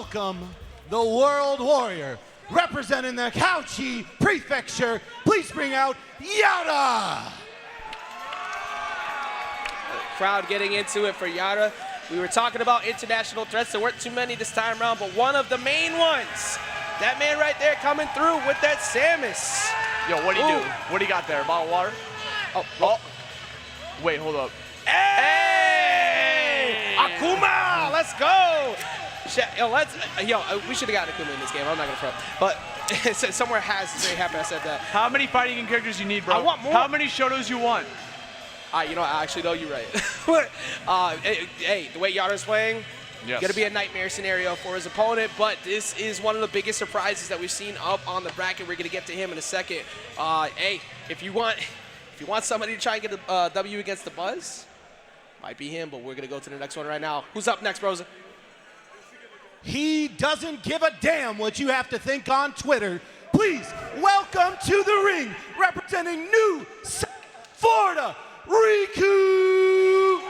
welcome the World Warrior, representing the Kaohchi Prefecture. Please bring out Yara. Crowd getting into it for Yara. We were talking about international threats. There weren't too many this time around, but one of the main ones. That man right there coming through with that Samus. Yo, what do you do? What do you got there? A bottle of water? Oh. Wait, hold up. Hey! Akuma! Let's go! We should have gotten Akuma in this game. I'm not going to front. But somewhere has very happy I said that. How many fighting game characters you need, bro? I want more. How many Shotos you want? You know, actually, though, you're right. Hey, the way Yara's playing, going to be a nightmare scenario for his opponent, but this is one of the biggest surprises that we've seen up on the bracket. We're going to get to him in a second. Hey, if you want somebody to try and get a W against the Buzz, might be him, but we're going to go to the next one right now. Who's up next, Rosa? He doesn't give a damn what you have to think on Twitter. Please welcome to the ring, representing New Florida, Riku!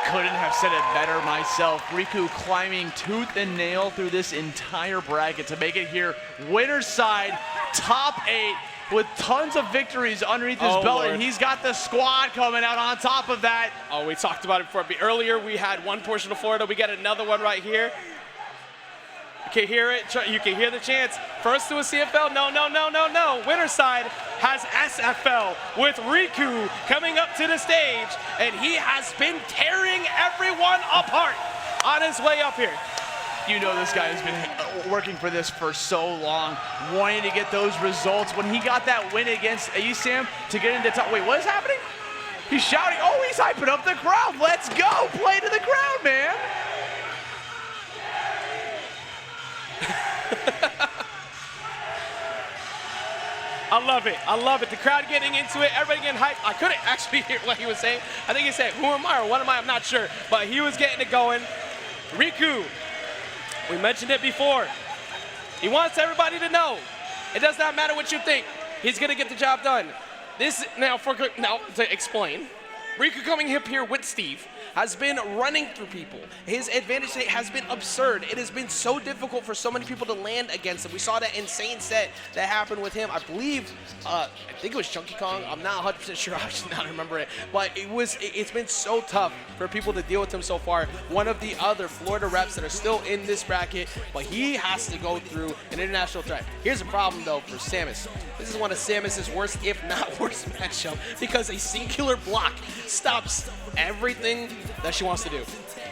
Couldn't have said it better myself. Riku climbing tooth and nail through this entire bracket to make it here. Winner's side, top 8, with tons of victories underneath his belt, Lord. and he's got the squad coming out on top of that. Oh, we talked about it before. Earlier, we had one portion of Florida. We got another one right here. You can hear it. You can hear the chants. First to a CFL. No. Winner's side has SFL with Riku coming up to the stage, and he has been tearing everyone apart on his way up here. You know this guy has been working for this for so long, wanting to get those results. When he got that win against ASAM to get into top, wait, what is happening? He's shouting, oh, he's hyping up the crowd. Let's go, play to the crowd, man. I love it. The crowd getting into it, everybody getting hyped. I couldn't actually hear what he was saying. I think he said, who am I or what am I? I'm not sure. But he was getting it going. Riku, we mentioned it before. He wants everybody to know. It does not matter what you think. He's going to get the job done. Now to explain, Riku coming up here with Steve has been running through people. His advantage rate has been absurd. It has been so difficult for so many people to land against him. We saw that insane set that happened with him. I believe, I think it was Chunky Kong. I'm not 100% sure. I should not remember it. But it's been so tough for people to deal with him so far. One of the other Florida reps that are still in this bracket, but he has to go through an international threat. Here's a problem, though, for Samus. This is one of Samus's worst, if not worst, matchup because a singular block stops everything that she wants to do.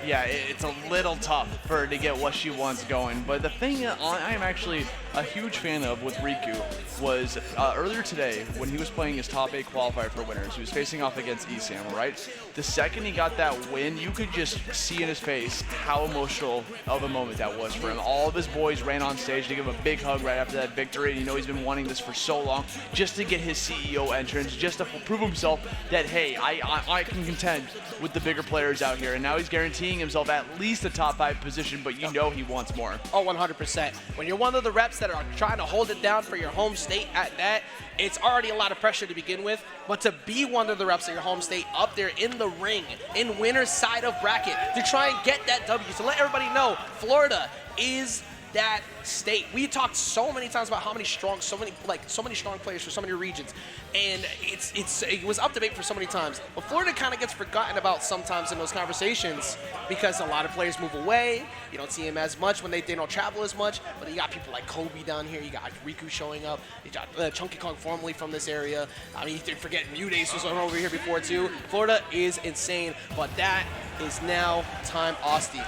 Yeah, it's a little tough for her to get what she wants going. But the thing that I am actually a huge fan of with Riku was earlier today when he was playing his top 8 qualifier for winners, he was facing off against ESAM, right? The second he got that win, you could just see in his face how emotional of a moment that was for him. All of his boys ran on stage to give him a big hug right after that victory. And you know he's been wanting this for so long, just to get his CEO entrance, just to prove himself that, hey, I can contend with the bigger players out here. And now he's guaranteeing himself at least a top 5 position, but you know he wants more. Oh, 100%. When you're one of the reps that are trying to hold it down for your home state at that, it's already a lot of pressure to begin with, but to be one of the reps at your home state up there in the ring, in winner's side of bracket, to try and get that W, to let everybody know Florida is that state. We talked so many times about how many strong, so many strong players for so many regions, and it was up debate for so many times. But Florida kind of gets forgotten about sometimes in those conversations because a lot of players move away. You don't see him as much when they don't travel as much. But you got people like Kobe down here. You got Riku showing up. You got Chunky Kong formerly from this area. I mean, you forget Mudace was over here before too. Florida is insane, but that is now time Austin.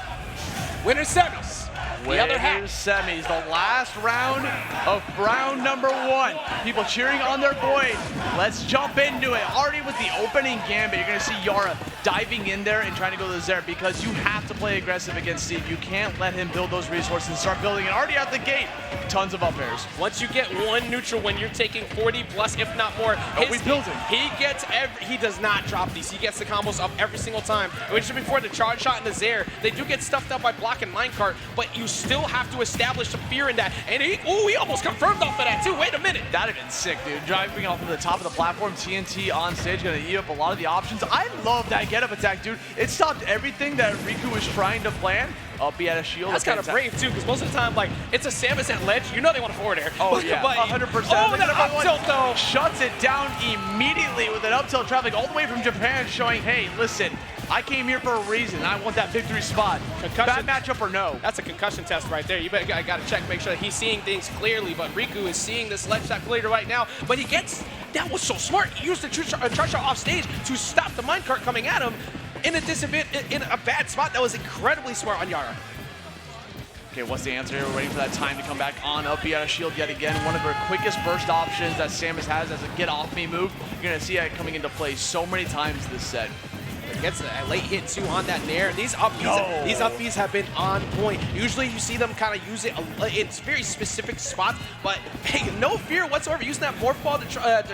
Winner semis. The other half. Semis, the last round of round number 1. People cheering on their boy. Let's jump into it. Already with the opening gambit, you're going to see Yara diving in there and trying to go to the Zera because you have to play aggressive against Steve. You can't let him build those resources and start building it. Already out the gate, tons of up airs. Once you get one neutral, when you're taking 40 plus, if not more, he does not drop these. He gets the combos up every single time. And we said before, the charge shot and the Zera, they do get stuffed up by block and minecart, but you still have to establish some fear in that. And he almost confirmed off of that too. Wait a minute. That'd have been sick, dude. Driving off of the top of the platform, TNT on stage, gonna eat up a lot of the options. I love that get-up attack, dude. It stopped everything that Riku was trying to plan. up B out of shield. That's kind of brave too, because most of the time, like, it's a Samus at ledge, you know they want to forward air. Oh yeah, but 100%. Oh, that up tilt though. Shuts it down immediately with an up tilt traveling all the way from Japan, showing, hey, listen, I came here for a reason. I want that victory spot. Concussion. Bad matchup or no? That's a concussion test right there. You got to check, make sure that he's seeing things clearly, but Riku is seeing this ledge shot clearly right now, but he gets, that was so smart. He used the charge shot off stage to stop the minecart coming at him in a bad spot. That was incredibly smart on Yara. Okay, what's the answer here? We're waiting for that time to come back on up B out of shield yet again. One of her quickest burst options that Samus has as a get off me move. You're gonna see it coming into play so many times this set. Gets a late hit too on that nair. These up Bs have been on point. Usually you see them kind of use it in very specific spots, but hey, no fear whatsoever. Using that morph ball to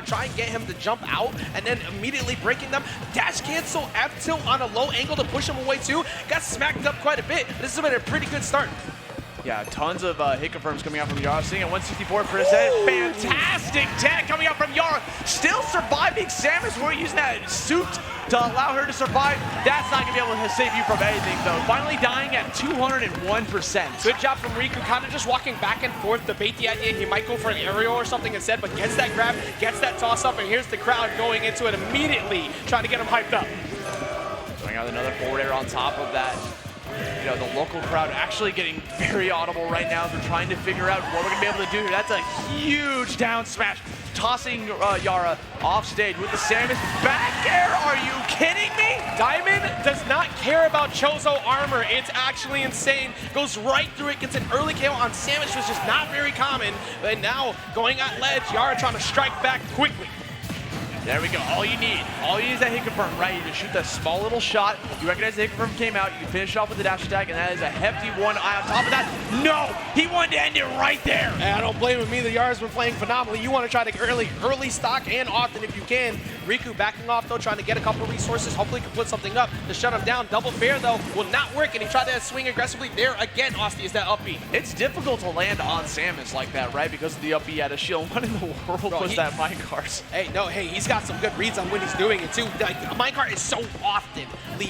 try and get him to jump out and then immediately breaking them. Dash cancel, F tilt on a low angle to push him away too. Got smacked up quite a bit. This has been a pretty good start. Yeah, tons of hit confirms coming out from Yara, sitting at 164%. Fantastic tech coming out from Yara. Still surviving. Samus, we're using that suit to allow her to survive. That's not going to be able to save you from anything, though. Finally dying at 201%. Good job from Riku, kind of just walking back and forth to bait the idea he might go for an aerial or something instead, but gets that grab, gets that toss up, and here's the crowd going into it immediately, trying to get him hyped up. Going out another forward air on top of that. You know, the local crowd actually getting very audible right now. They're trying to figure out what we're going to be able to do here. That's a huge down smash. Tossing Yara off stage with the Samus back air. Are you kidding me? Diamond does not care about Chozo armor. It's actually insane. Goes right through it, gets an early KO on Samus, which is not very common. But now going at ledge, Yara trying to strike back quickly. There we go. All you need is that hit confirm, right? You just shoot that small little shot. You recognize the hit confirm came out. You finish off with the dash attack, and that is a hefty one eye on top of that. No, he wanted to end it right there. And I don't blame him either. Yara's been playing phenomenally. You want to try to early stock and often if you can. Riku backing off though, trying to get a couple resources. Hopefully can put something up to shut him down. Double fair though will not work, and he tried to swing aggressively there again. Austin is that up B. It's difficult to land on Samus like that, right? Because of the up B out of shield. What in the world was that minecart? Hey, he's got some good reads on when he's doing it too. Like, minecart is so often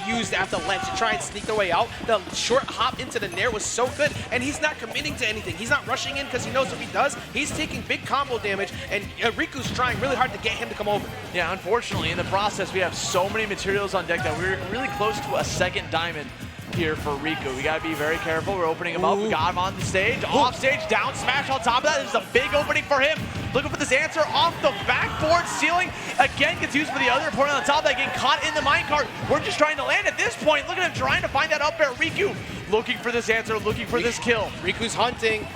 used at the ledge to try and sneak their way out. The short hop into the nair was so good, and he's not committing to anything. He's not rushing in because he knows if he does, he's taking big combo damage, and Riku's trying really hard to get him to come over. Yeah, unfortunately, in the process, we have so many materials on deck that we're really close to a second diamond here for Riku. We gotta be very careful. We're opening him up. We got him on the stage. Off stage, down smash on top of that. There's a big opening for him. Looking for this answer off the backboard ceiling. Again, gets used for the other opponent on top of that, getting caught in the minecart. We're just trying to land at this point. Look at him trying to find that up air. Riku looking for this answer, looking for this kill. Riku's hunting.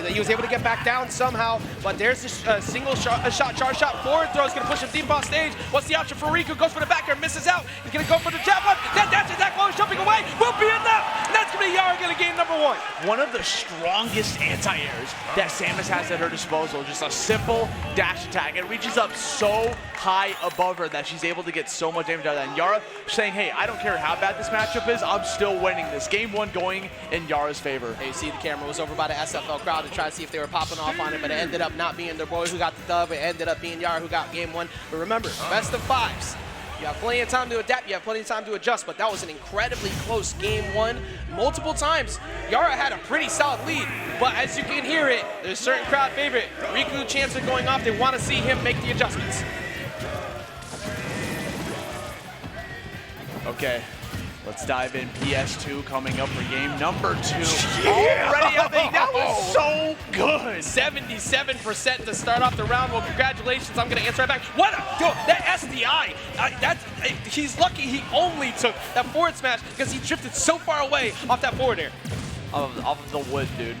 He was able to get back down somehow, but there's this single shot, charge shot, forward throw is going to push him deep off stage. What's the option for Riku? Goes for the back air, misses out. He's going to go for the javelin. That dash attack while he's jumping away will be enough. And that's going to be Yara going to gain number one. One of the strongest anti-airs that Samus has at her disposal. Just a simple dash attack. It reaches up so high above her that she's able to get so much damage out of that. And Yara saying, hey, I don't care how bad this matchup is, I'm still winning this. Game one going in Yara's favor. Hey, you see the camera was over by the SFL crowd to try to see if they were popping off on it, but it ended up not being their boy who got the dub. It ended up being Yara who got game one. But remember, best of fives. You have plenty of time to adapt, you have plenty of time to adjust, but that was an incredibly close game one. Multiple times, Yara had a pretty solid lead, but as you can hear it, there's a certain crowd favorite. Riku chance of going off, they want to see him make the adjustments. Okay, let's dive in. PS2 coming up for game number 2. Already up, that was so good. 77% to start off the round. Well, congratulations. I'm going to answer right back. What a, that SDI. He's lucky he only took that forward smash because he drifted so far away off that forward air. Off of the wood, dude.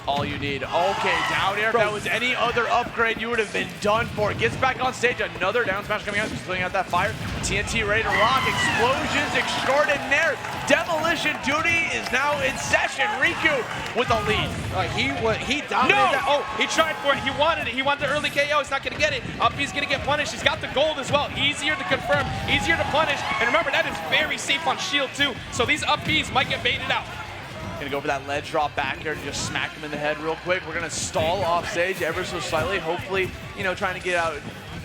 All you need. Okay, down air. If that was any other upgrade, you would have been done for. Gets back on stage. Another down smash coming out. He's pulling out that fire. TNT ready to rock. Explosions extraordinaire. Demolition duty is now in session. Riku with a lead. He dominated that. Oh, he tried for it. He wanted it. He wanted the early KO. He's not going to get it. Up, he's going to get punished. He's got the gold as well. Easier to confirm. Easier to punish. And remember, that is very safe on shield too. So these up Bs might get baited out. Gonna go for that ledge drop back here and just smack him in the head real quick. We're gonna stall off stage ever so slightly. Hopefully, you know, trying to get out,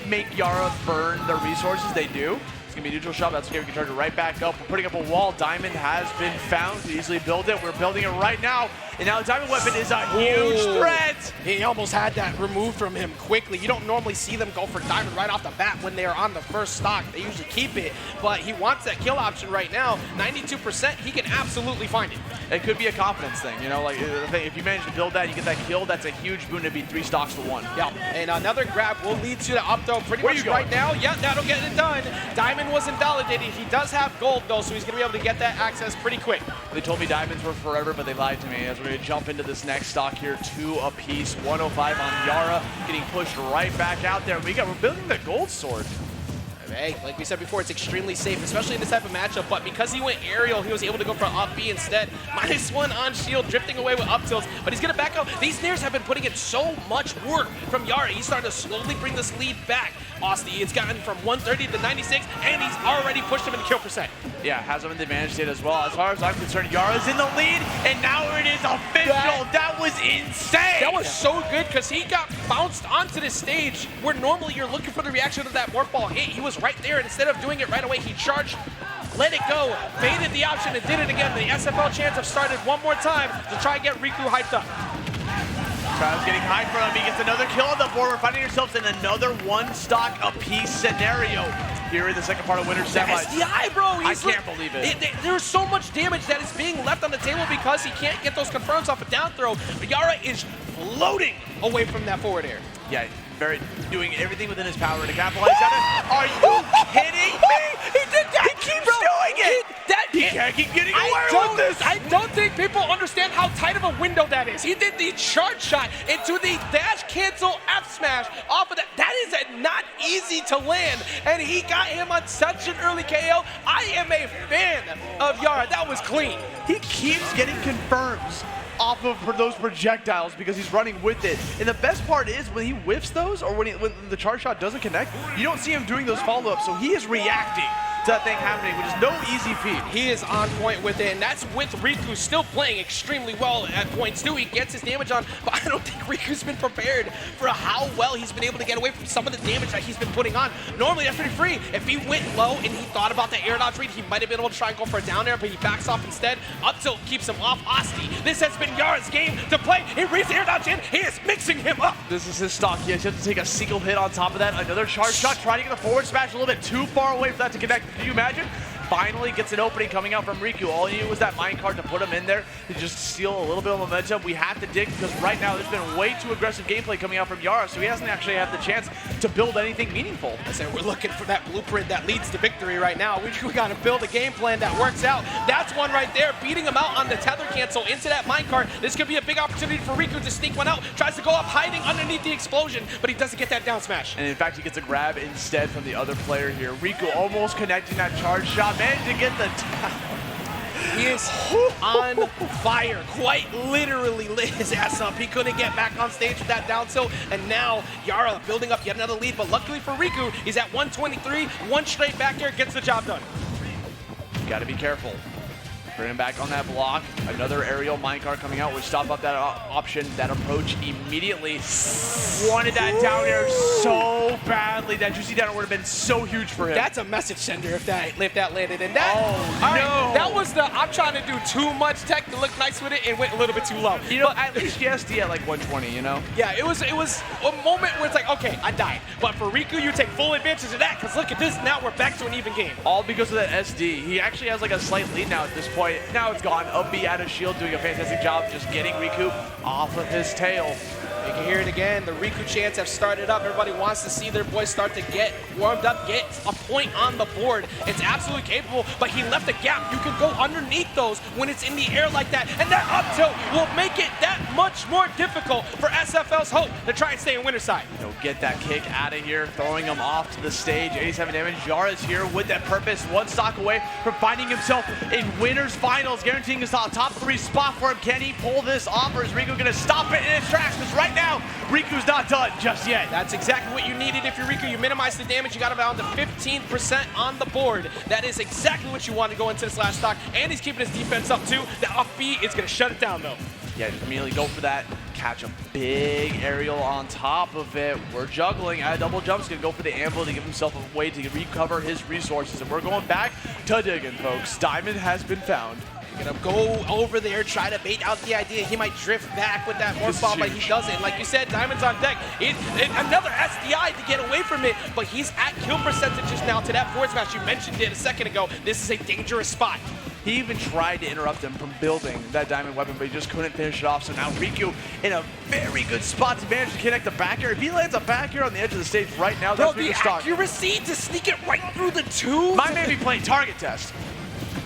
make Yara burn the resources they do. It's going to be a neutral shot. That's okay. We can charge it right back up. We're putting up a wall. Diamond has been found to easily build it. We're building it right now. And now the Diamond weapon is a huge threat. He almost had that removed from him quickly. You don't normally see them go for Diamond right off the bat when they're on the first stock. They usually keep it, but he wants that kill option right now. 92%, he can absolutely find it. It could be a confidence thing, you know, like if you manage to build that, you get that kill, that's a huge boon to be 3 stocks to 1. Yeah, and another grab will lead to the up throw pretty much right now. Yeah, that'll get it done. Diamond was invalidated. He does have gold though, so he's gonna be able to get that access pretty quick. They told me diamonds were forever, but they lied to me. As we're gonna jump into this next stock here, 2 apiece, 105 on Yara, getting pushed right back out there. We're building the gold sword. Hey, like we said before, it's extremely safe, especially in this type of matchup, but because he went aerial, he was able to go for up B instead. -1 on shield, drifting away with up tilts, but he's gonna back out. These snares have been putting in so much work from Yara. He's starting to slowly bring this lead back. Austin, it's gotten from 130 to 96, and he's already pushed him into kill percent. Yeah, has him in the advantage state as well. As far as I'm concerned, Yara's in the lead, and now it is official. That was insane. That was so good because he got bounced onto the stage where normally you're looking for the reaction of that morph ball hit. He was right there, and instead of doing it right away, he charged, let it go, baited the option, and did it again. The SFL chants have started one more time to try and get Riku hyped up. Kyle's getting high from him. He gets another kill on the board. We're finding ourselves in another 1 stock apiece scenario here in the second part of Winter Semis. SDI, bro. I can't believe it. There's so much damage that is being left on the table because he can't get those confirms off a down throw. Yara is floating away from that forward air. Yeah, doing everything within his power to capitalize on it. Are you kidding me? He did that. He keeps doing it. He can't keep getting away with this. I don't think people understand how tight of a window that is. He did the charge shot into the dash cancel F smash off of that. That is not easy to land, and he got him on such an early KO. I am a fan of Yara. That was clean. He keeps getting confirms off of those projectiles because he's running with it. And the best part is when he whiffs those, or when the charge shot doesn't connect, you don't see him doing those follow-ups, so he is reacting to that thing happening, which is no easy feat. He is on point with it, and that's with Riku still playing extremely well at points too. He gets his damage on, but I don't think Riku's been prepared for how well he's been able to get away from some of the damage that he's been putting on. Normally that's pretty free. If he went low and he thought about the air dodge read, he might have been able to try and go for a down air, but he backs off instead. Up tilt keeps him off. Asti, this has been Yara's game to play. He reads the air dodge in. He is mixing him up. This is his stock. He has to take a single hit on top of that. Another charge shot, trying to get the forward smash a little bit too far away for that to connect. Can you imagine? Finally gets an opening coming out from Riku. All he needed was that minecart to put him in there to just steal a little bit of momentum. We have to dig because right now there's been way too aggressive gameplay coming out from Yara, so he hasn't actually had the chance to build anything meaningful. I said we're looking for that blueprint that leads to victory right now. We got to build a game plan that works out. That's one right there, beating him out on the tether cancel into that minecart. This could be a big opportunity for Riku to sneak one out. Tries to go up hiding underneath the explosion, but he doesn't get that down smash. And in fact, he gets a grab instead from the other player here. Riku almost connecting that charge shot, managed to get the He is on fire, quite literally lit his ass up. He couldn't get back on stage with that down tilt, and now Yara building up yet another lead, but luckily for Riku, he's at 123, 1 straight back air, gets the job done. You gotta be careful. Bring him back on that block. Another aerial minecart coming out, which stop up that option, that approach immediately. Wanted that down air so badly. That juicy down air would have been so huge for him. That's a message sender if that landed. And that, no. That was I'm trying to do too much tech to look nice with it and went a little bit too low. You know, at least GSD at like 120, you know? Yeah, it was a moment where it's like, okay, I died. But for Riku, you take full advantage of that, because look at this, now we're back to an even game. All because of that SD. He actually has like a slight lead now at this point. Now it's gone. Up B out of shield, doing a fantastic job just getting Riku off of his tail. You can hear it again. The Riku chants have started up. Everybody wants to see their boys start to get warmed up, get a point on the board. It's absolutely capable, but he left a gap. You can go underneath those when it's in the air like that, and that up tilt will make it that much more difficult for SFL's hope to try and stay in winner's side. He'll get that kick out of here, throwing him off to the stage. 87 damage. Yara's here with that purpose, 1 stock away from finding himself in winner's finals, guaranteeing his top 3 spot for him. Can he pull this off, or is Riku going to stop it in its tracks? Because right now, Riku's not done just yet. That's exactly what you needed if you're Riku. You minimize the damage. You got him down to 15% on the board. That is exactly what you want to go into this last stock. And he's keeping his defense up too. That off B is going to shut it down though. Yeah, just immediately go for that catch a big aerial on top of it. We're juggling. At a double jump's gonna go for the anvil to give himself a way to recover his resources. And we're going back to digging, folks. Diamond has been found. Gonna go over there, try to bait out the idea he might drift back with that morph ball, but he doesn't. Like you said, Diamond's on deck. Another SDI to get away from it, but he's at kill percentages now to that forward smash. You mentioned it a second ago. This is a dangerous spot. He even tried to interrupt him from building that diamond weapon, but he just couldn't finish it off. So now Riku in a very good spot to manage to connect the back air. If he lands a back air on the edge of the stage right now, that's the accuracy to sneak it right through the tube. My man be playing target test.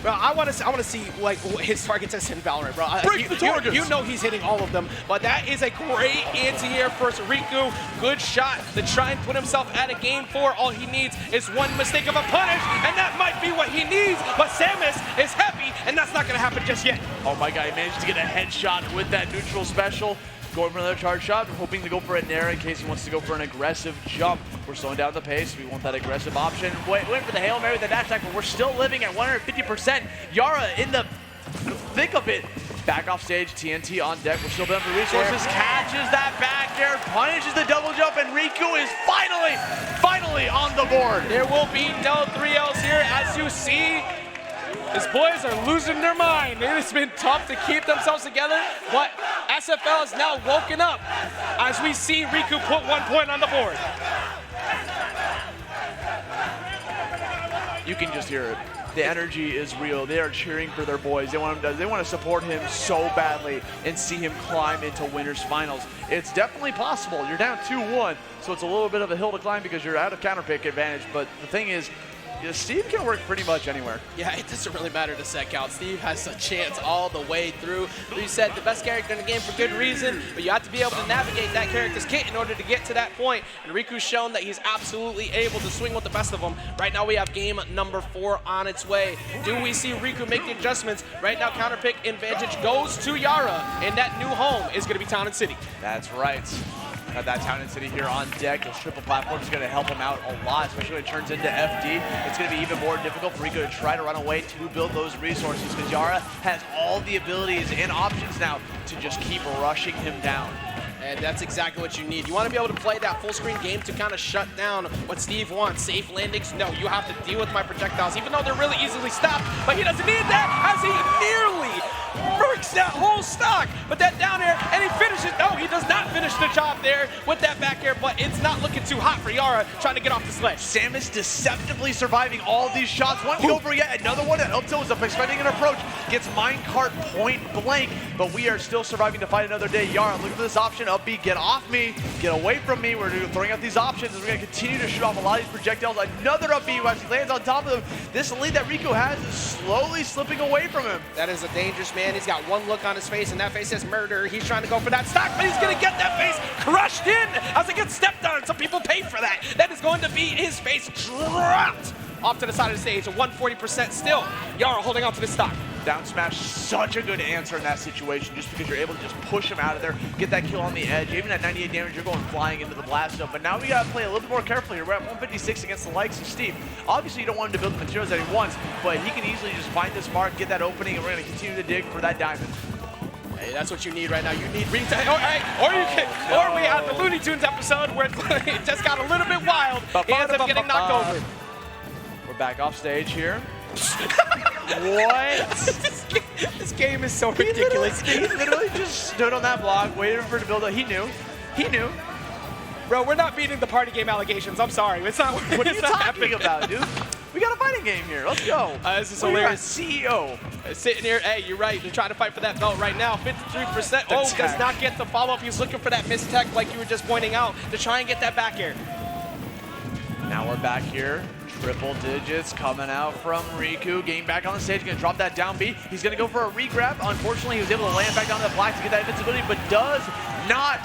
Bro, I want to see like his target test in Valorant, bro. Break the targets. You know he's hitting all of them, but that is a great anti-air for Riku. Good shot to try and put himself at a game 4. All he needs is one mistake of a punish, and that might be what he needs. But Samus is happy, and that's not going to happen just yet. Oh my God, he managed to get a headshot with that neutral special. Going for another charge shot, hoping to go for a Nair in case he wants to go for an aggressive jump. We're slowing down the pace. We want that aggressive option. Went for the Hail Mary with the dash attack, but we're still living at 150%. Yara in the thick of it. Back off stage, TNT on deck. We're still building for resources. Catches that back air, punishes the double jump, and Riku is finally on the board. There will be no 3Ls here, as you see. His boys are losing their mind. It has been tough to keep themselves together, but SFL is now woken up as we see Riku put 1 point on the board. You can just hear it. The energy is real. They are cheering for their boys. They want to support him so badly and see him climb into winners finals. It's definitely possible. You're down 2-1, so it's a little bit of a hill to climb because you're out of counter pick advantage. But the thing is, Steve can work pretty much anywhere. Yeah, it doesn't really matter to set count. Steve has a chance all the way through. You said the best character in the game for good reason, but you have to be able to navigate that character's kit in order to get to that point. And Riku's shown that he's absolutely able to swing with the best of them. Right now we have game number 4 on its way. Do we see Riku make the adjustments? Right now counter pick advantage goes to Yara, and that new home is going to be Town and City. That's right. Got that Town and City here on deck. Those triple platforms is going to help him out a lot, especially when it turns into FD. It's going to be even more difficult for Riku to try to run away to build those resources because Yara has all the abilities and options now to just keep rushing him down. And that's exactly what you need. You want to be able to play that full screen game to kind of shut down what Steve wants. Safe landings, no, you have to deal with my projectiles, even though they're really easily stopped, but he doesn't need that as he nearly murks that whole stock. But that down air, and he finishes, no, he does not finish the job there with that back air, but it's not looking too hot for Yara trying to get off the sledge. Samus deceptively surviving all these shots. One to go for yet another one. Up tilt is expecting an approach. Gets minecart point blank, but we are still surviving to fight another day. Yara, look for this option. Up B, get off me, get away from me. We're throwing out these options, and we're going to continue to shoot off a lot of these projectiles. Another up B who actually lands on top of them. This lead that Riku has is slowly slipping away from him. That is a dangerous man. He's got one look on his face, and that face says murder. He's trying to go for that stock, but he's going to get that face crushed in as it gets stepped on. Some people pay for that. That is going to be his face dropped off to the side of the stage. A 140% still. Yara holding on to the stock. Down smash, such a good answer in that situation, just because you're able to just push him out of there, get that kill on the edge. Even at 98 damage, you're going flying into the blast zone. But now we gotta play a little bit more carefully here. We're at 156 against the likes of Steve. Obviously, you don't want him to build the materials that he wants, but he can easily just find this mark, get that opening, and we're gonna continue to dig for that diamond. Hey, that's what you need right now. You need or we had the Looney Tunes episode where it just got a little bit wild. He ends up getting knocked over. We're back off stage here. What? This game is so ridiculous. He literally just stood on that block, waiting for it to build up. He knew. Bro, we're not beating the party game allegations. I'm sorry. It's not. What are you talking about, dude? We got a fighting game here. Let's go. This is hilarious. CEO. Sitting here, hey, you're right. They're trying to fight for that belt right now. 53%. Oh, does not get the follow-up. He's looking for that mistech, like you were just pointing out, to try and get that back air. Now we're back here. Triple digits coming out from Riku. Getting back on the stage, gonna drop that down B. He's gonna go for a re-grab. Unfortunately, he was able to land back down the block to get that invincibility, but does not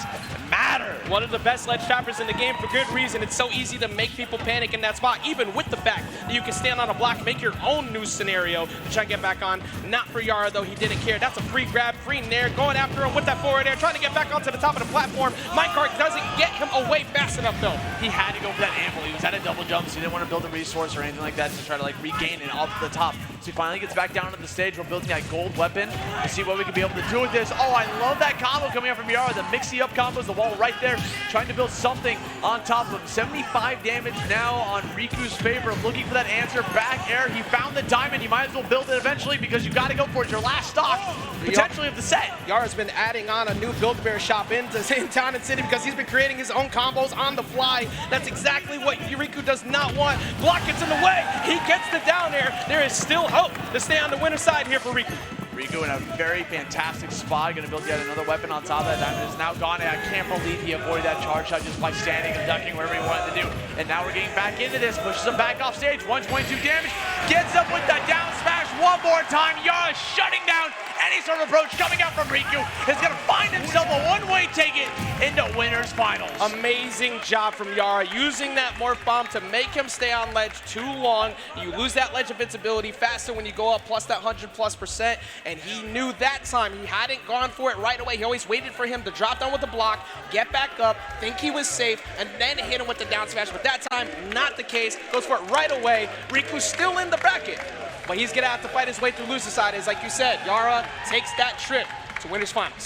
matter. One of the best ledge trappers in the game for good reason. It's so easy to make people panic in that spot, even with the fact that you can stand on a block, make your own new scenario to try and get back on. Not for Yara, though. He didn't care. That's a free grab, free nair, going after him with that forward air, trying to get back onto the top of the platform. Minecart doesn't get him away fast enough, though. He had to go for that anvil. He was at a double jump, so he didn't want to build a resource or anything like that to try to like regain it off the top. So he finally gets back down to the stage. We're building that gold weapon to see what we can be able to do with this. Oh, I love that combo coming up from Yara. The mixy up combos, the wall right there, trying to build something on top of him. 75 damage now on Riku's favor, looking for that answer. Back air, he found the diamond. You might as well build it eventually because you got to go for it. Your last stock, potentially, of the set. Yara's been adding on a new Build-A-Bear shop in town and city because he's been creating his own combos on the fly. That's exactly what Riku does not want. Block gets in the way. He gets the down air. There is still hope to stay on the winner's side here for Riku. Riku in a very fantastic spot, going to build yet another weapon on top of that diamond. Is now gone, and I can't believe he avoided that charge shot just by standing and ducking wherever he wanted to do. And now we're getting back into this, pushes him back off stage, 122 damage, gets up with the down smash one more time. Yara shutting down any sort of approach coming out from Riku. Is going to find himself a one-way ticket into winner's finals. Amazing job from Yara, using that morph bomb to make him stay on ledge too long. You lose that ledge invincibility faster when you go up plus that 100+%, and he knew that time. He hadn't gone for it right away. He always waited for him to drop down with the block, get back up, think he was safe, and then hit him with the down smash. But that time, not the case. Goes for it right away. Riku's still in the bracket, but he's going to have to fight his way through loser side. As like you said, Yara takes that trip to winner's finals.